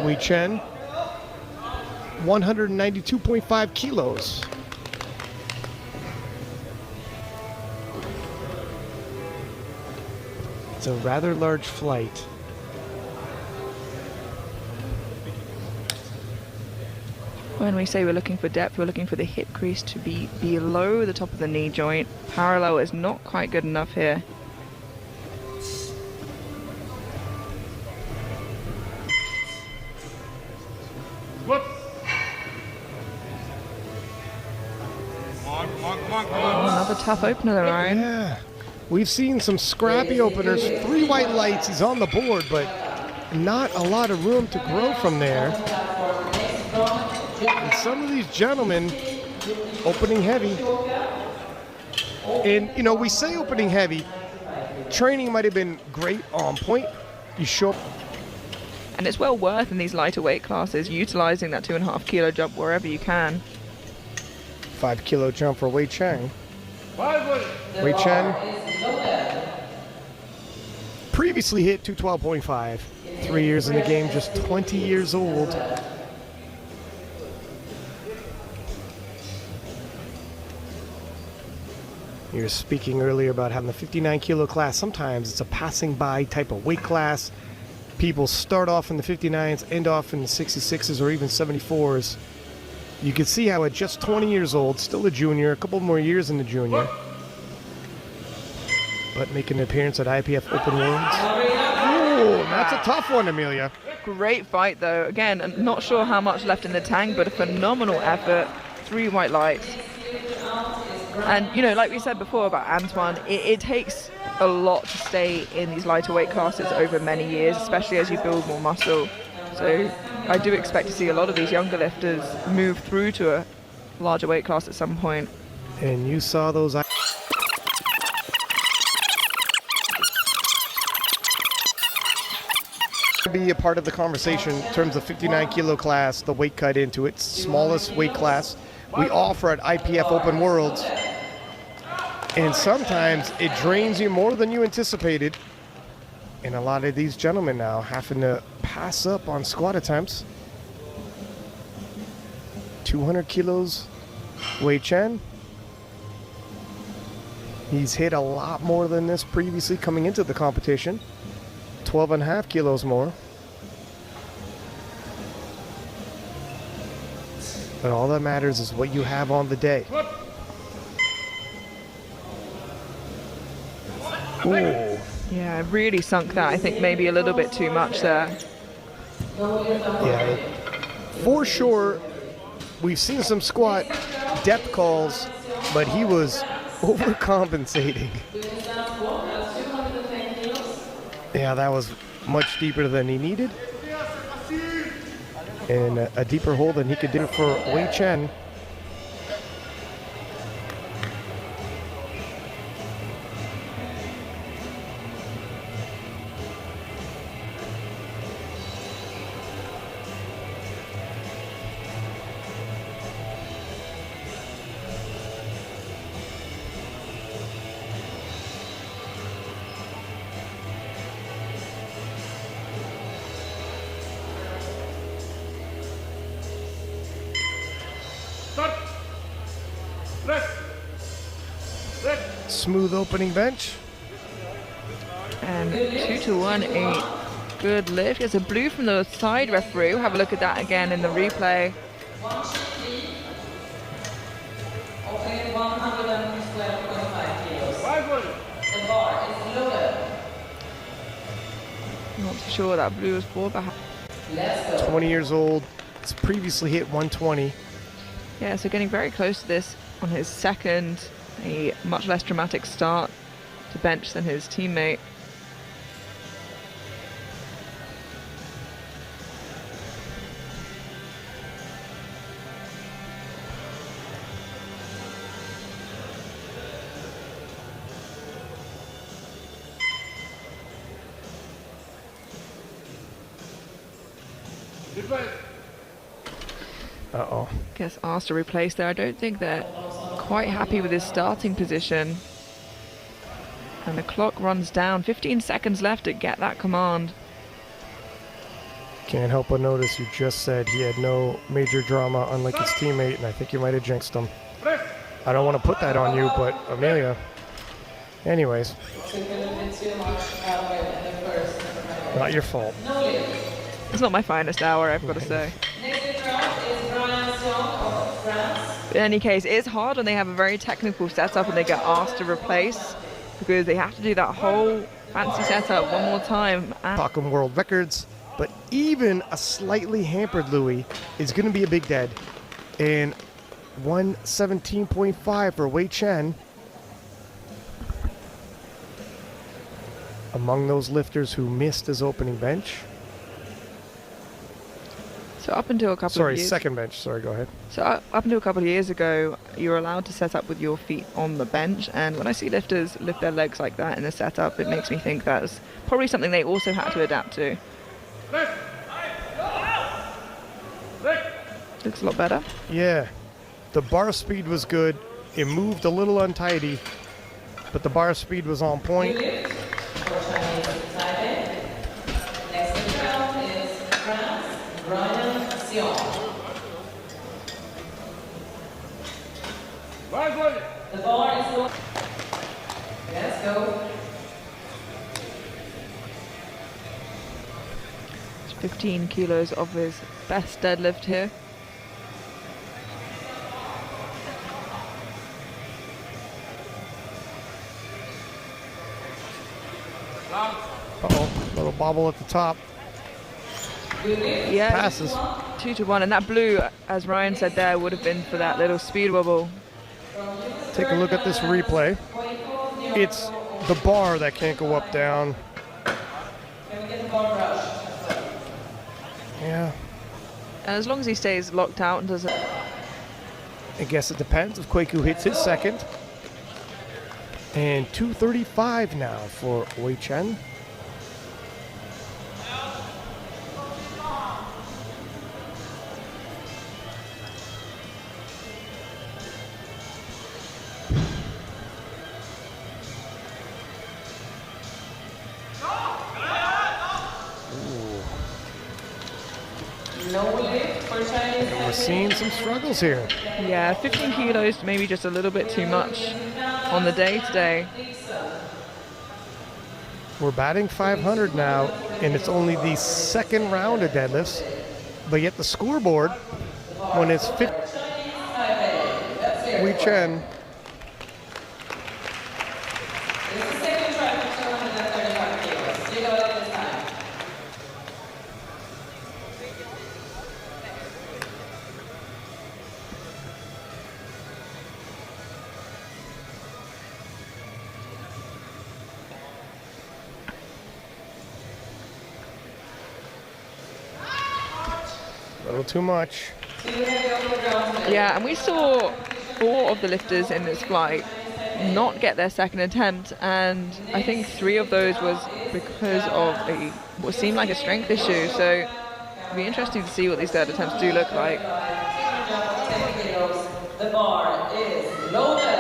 Wei-Chen, 192.5 kilos. It's a rather large flight. When we say we're looking for depth, we're looking for the hip crease to be below the top of the knee joint. Parallel is not quite good enough here. Another tough opener there, Ryan. Yeah, we've seen some scrappy openers. 3 white lights, he's on the board, but not a lot of room to grow from there. And some of these gentlemen opening heavy. And, you know, we say opening heavy. Training might have been great, on point. You show up. And it's well worth in these lighter weight classes, utilizing that 2.5 kilo jump wherever you can. 5 kilo jump for Wei-Chen. Wei-Chen previously hit 212.5. 3 years in the game, just 20 years old. You were speaking earlier about having the 59 kilo class. Sometimes it's a passing by type of weight class. People start off in the 59s, end off in the 66s or even 74s. You can see how at just 20 years old, still a junior, a couple more years in the junior, but making an appearance at IPF Open Worlds. Oh, that's a tough one, Amelia. Great fight, though. Again, I'm not sure how much left in the tank, but a phenomenal effort. 3 white lights. And, you know, like we said before about Antoine, it takes a lot to stay in these lighter weight classes over many years, especially as you build more muscle. So I do expect to see a lot of these younger lifters move through to a larger weight class at some point. And you saw those. Be a part of the conversation in terms of 59 kilo class, the weight cut into its smallest weight class we offer at IPF Open Worlds. And sometimes it drains you more than you anticipated. And a lot of these gentlemen now having to pass up on squat attempts. 200 kilos, Wei-Chen. He's hit a lot more than this previously coming into the competition. 12.5 kilos more. But all that matters is what you have on the day. Ooh. Yeah, really sunk that. I think maybe a little bit too much there. Yeah, for sure, we've seen some squat depth calls, but he was overcompensating. Yeah, that was much deeper than he needed. And a deeper hole than he could do for Wei-Chen. Smooth opening bench. And 2-1, a good lift. It's a blue from the side referee. We'll have a look at that again in the replay. Not too sure what that blue was for, but 20 years old. It's previously hit 120. yeah, so getting very close to this on his second, a much less dramatic start to bench than his teammate. Uh-oh. Gets asked to replace there. I don't think they're quite happy with his starting position. And the clock runs down. 15 seconds left to get that command. Can't help but notice you just said he had no major drama, unlike his teammate, and I think you might have jinxed him. I don't want to put that on you, but Amelia. Anyways. Not your fault. It's not my finest hour, I've got to say. In any case, it's hard when they have a very technical setup and they get asked to replace, because they have to do that whole fancy setup one more time. Talking world records, but even a slightly hampered Louis is going to be a big dead. And 117.5 for Wei-Chen. Among those lifters who missed his opening bench. So up until a couple of years... second bench. Sorry, go ahead. So up until a couple of years ago, you were allowed to set up with your feet on the bench. And when I see lifters lift their legs like that in a setup, it makes me think that's probably something they also had to adapt to. Looks a lot better. Yeah. The bar speed was good. It moved a little untidy, but the bar speed was on point. The bar is low. Yes, go. It's 15 kilos of his best deadlift here. Uh-oh, little bobble at the top. Yeah, Passes. 2-1, and that blue, as Ryan said there, would have been for that little speed wobble. Take a look at this replay. It's the bar that can't go up, down. Yeah. And as long as he stays locked out and doesn't... I guess it depends if Kwaku hits his second. And 235 now for Wei-Chen. We're seeing some struggles here. Yeah, 15 kilos, maybe just a little bit too much on the day today. We're batting 500 now, and it's only the second round of deadlifts, but yet the scoreboard, when it's Wei-Chen, a little too much. Yeah, and we saw 4 of the lifters in this flight not get their second attempt, and I think 3 of those was because of what seemed like a strength issue. So it'll be interesting to see what these third attempts do look like. The bar is low.